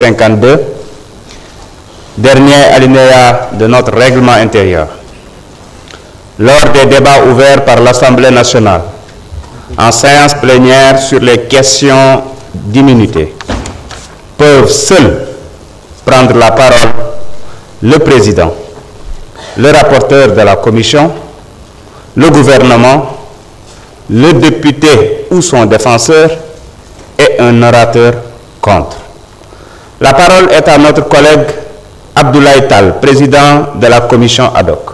52, dernier alinéa de notre règlement intérieur. Lors des débats ouverts par l'Assemblée nationale, en séance plénière sur les questions d'immunité, peuvent seuls prendre la parole le président, le rapporteur de la commission, le gouvernement, le député ou son défenseur et un orateur contre. La parole est à notre collègue Abdoulaye Tall, président de la commission ad hoc.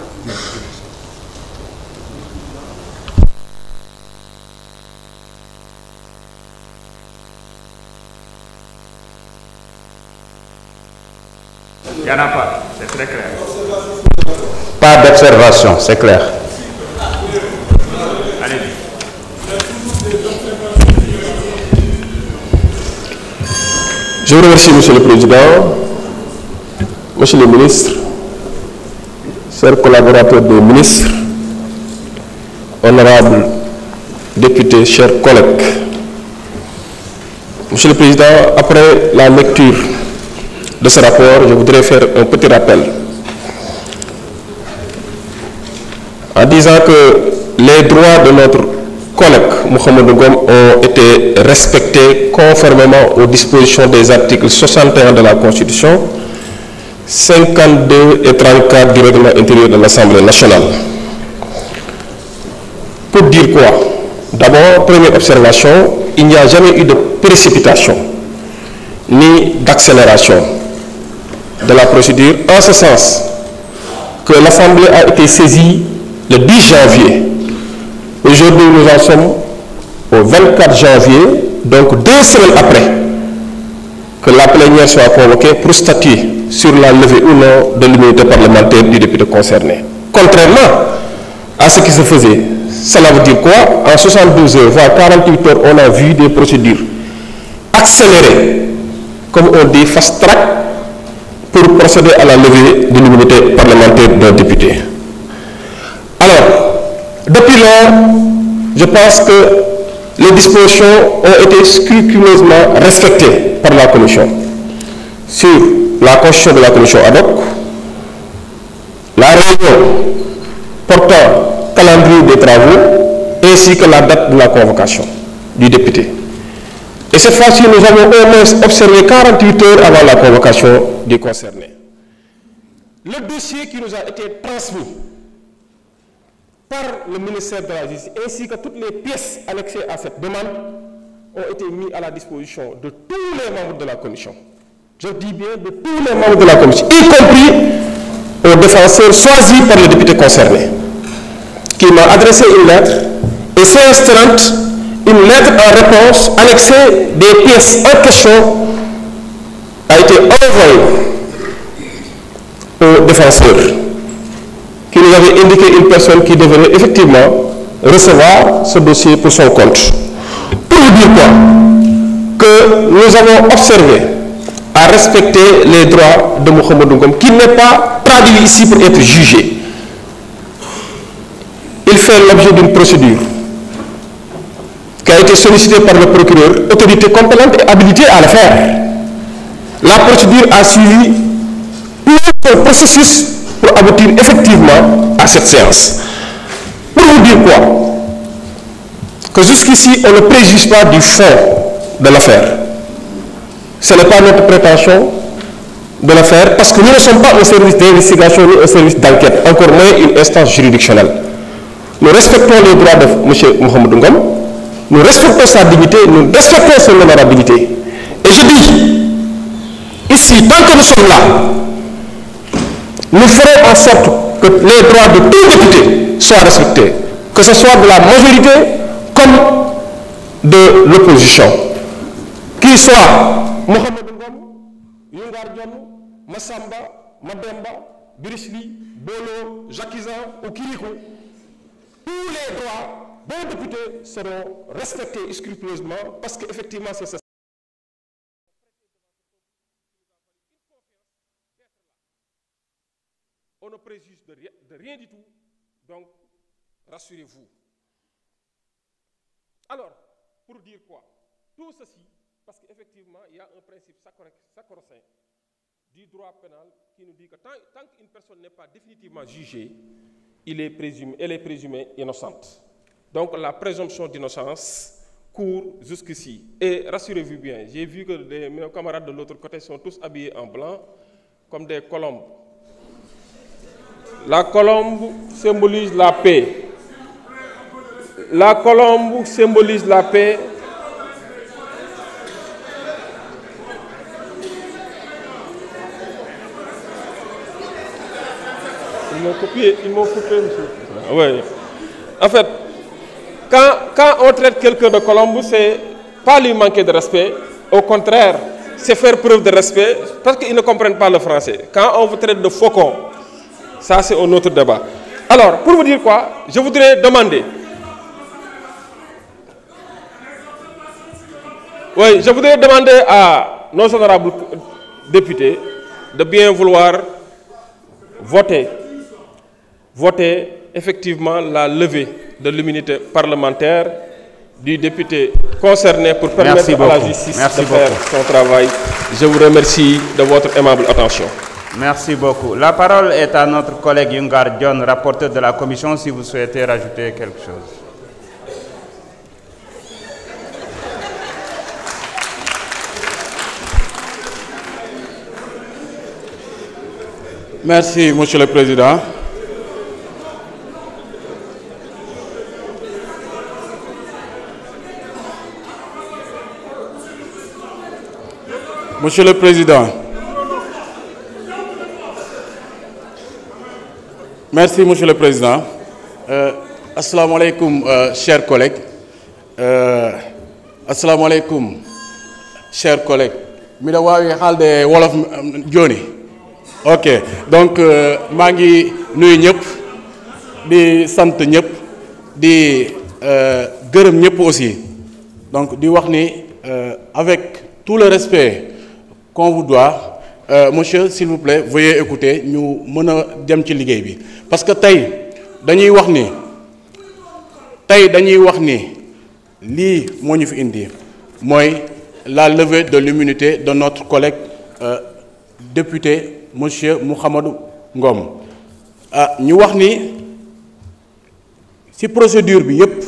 Il n'y en a pas, c'est très clair. Pas d'observation, c'est clair. Allez-y. Je vous remercie, Monsieur le Président, Monsieur le Ministre, chers collaborateurs des ministres, honorables députés, chers collègues. Monsieur le Président, après la lecture de ce rapport, je voudrais faire un petit rappel en disant que les droits de notre collègue Mohamed Ngom ont été respectés conformément aux dispositions des articles 61 de la Constitution, 52 et 34 du règlement intérieur de l'Assemblée nationale. Pour dire quoi? D'abord, première observation, il n'y a jamais eu de précipitation ni d'accélération de la procédure, en ce sens que l'Assemblée a été saisie le 10 janvier. Aujourd'hui, nous en sommes au 24 janvier, donc 2 semaines après que la plénière soit convoquée pour statuer sur la levée ou non de l'immunité parlementaire du député concerné. Contrairement à ce qui se faisait, cela veut dire quoi? En 72 heures, voire 48 heures, on a vu des procédures accélérées, comme on dit fast track, pour procéder à la levée de l'immunité parlementaire d'un député. Alors, depuis lors, je pense que les dispositions ont été scrupuleusement respectées par la Commission sur la constitution de la Commission ad hoc, la réunion portant calendrier des travaux, ainsi que la date de la convocation du député. Et cette fois-ci, nous avons au moins observé 48 heures avant la convocation du concerné. Le dossier qui nous a été transmis par le ministère de la Justice, ainsi que toutes les pièces annexées à cette demande, ont été mis à la disposition de tous les membres de la commission. Je dis bien de tous les membres de la commission, y compris aux défenseurs choisis par le député concerné, qui m'a adressé une lettre, et séance tenante, une lettre en réponse annexée des pièces en question a été envoyée aux défenseurs, qui nous avait indiqué une personne qui devrait effectivement recevoir ce dossier pour son compte. Pour vous dire quoi? Que nous avons observé à respecter les droits de Mohamed Ngom, qui n'est pas traduit ici pour être jugé. Il fait l'objet d'une procédure qui a été sollicitée par le procureur, autorité compétente et habilitée à le faire. La procédure a suivi tout un processus pour aboutir effectivement à cette séance. Pour vous dire quoi? Que jusqu'ici, on ne préjuge pas du fond de l'affaire. Ce n'est pas notre prétention de le faire, parce que nous ne sommes pas un service d'investigation ni un service d'enquête, encore moins une instance juridictionnelle. Nous respectons les droits de M. Mohamed Ngom, nous respectons sa dignité, nous respectons son honorabilité. Et je dis, ici, tant que nous sommes là, nous ferons en sorte que les droits de tout député soient respectés, que ce soit de la majorité comme de l'opposition. Qu'il soit Mohamed Ngom, Yungar Diom, Massamba, Mademba, Birisli, Bolo, Jacquizan ou Kirikou, tous les droits d'un député seront respectés scrupuleusement, parce qu'effectivement c'est ça. On ne préjuge de rien du tout, donc rassurez-vous. Alors, pour dire quoi? Tout ceci Parce qu'effectivement, il y a un principe sacro-saint du droit pénal qui nous dit que tant qu'une personne n'est pas définitivement jugée, elle est présumée innocente. Donc la présomption d'innocence court jusqu'ici. Et rassurez-vous bien, j'ai vu que mes camarades de l'autre côté sont tous habillés en blanc, comme des colombes. La colombe symbolise la paix. La colombe symbolise la paix. Ils m'ont coupé, monsieur. Oui. En fait, quand on traite quelqu'un de colombe, c'est pas lui manquer de respect. Au contraire, c'est faire preuve de respect parce qu'ils ne comprennent pas le français. Quand on vous traite de faucon, ça c'est un autre débat. Alors, pour vous dire quoi, je voudrais demander. Oui, je voudrais demander à nos honorables députés de bien vouloir voter effectivement la levée de l'immunité parlementaire du député concerné pour permettre à la justice de faire son travail. Je vous remercie de votre aimable attention. Merci beaucoup. La parole est à notre collègue Yungar John, rapporteur de la commission, si vous souhaitez rajouter quelque chose. Merci, Monsieur le Président. Monsieur le Président, merci Monsieur le Président. Assalamu alaikum, chers collègues. Assalamu alaikum, chers collègues. Mida wawi halde wolof joni. Ok, donc maa ngi nuyu ñëpp di sant ñëpp di gërëm ñëpp aussi. Donc di wax ni avec tout le respect qu'on vous doit, monsieur, s'il vous plaît, veuillez écouter, ñu mën a dem ci liggéey bi. Parce que tey dañuy wax ni lii moo ñu fi indi mooy la levée de l'immunité de notre collègue député monsieur Mouhamadou Ngom. ñu wax ni ci procédure bi yépp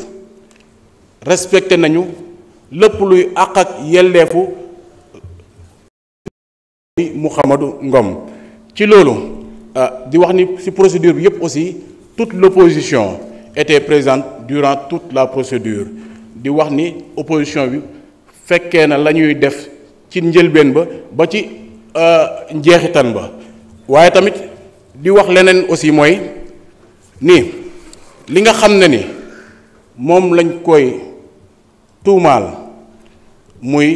respecté nañu lépp luy àq ak yelleefu Mouhamadou Ngom. Ci loolu di wax ni ci procédure bi yépp aussi toute l'opposition était présente durant toute la procédure. Di wax ni opposition bi fekkee na la ñuy def ci njëlbeen ba ci njeexitan ba. Waaye tamit di wax leneen aussi mooy ni li nga xam ne ni moom lañ koy tuumaal muy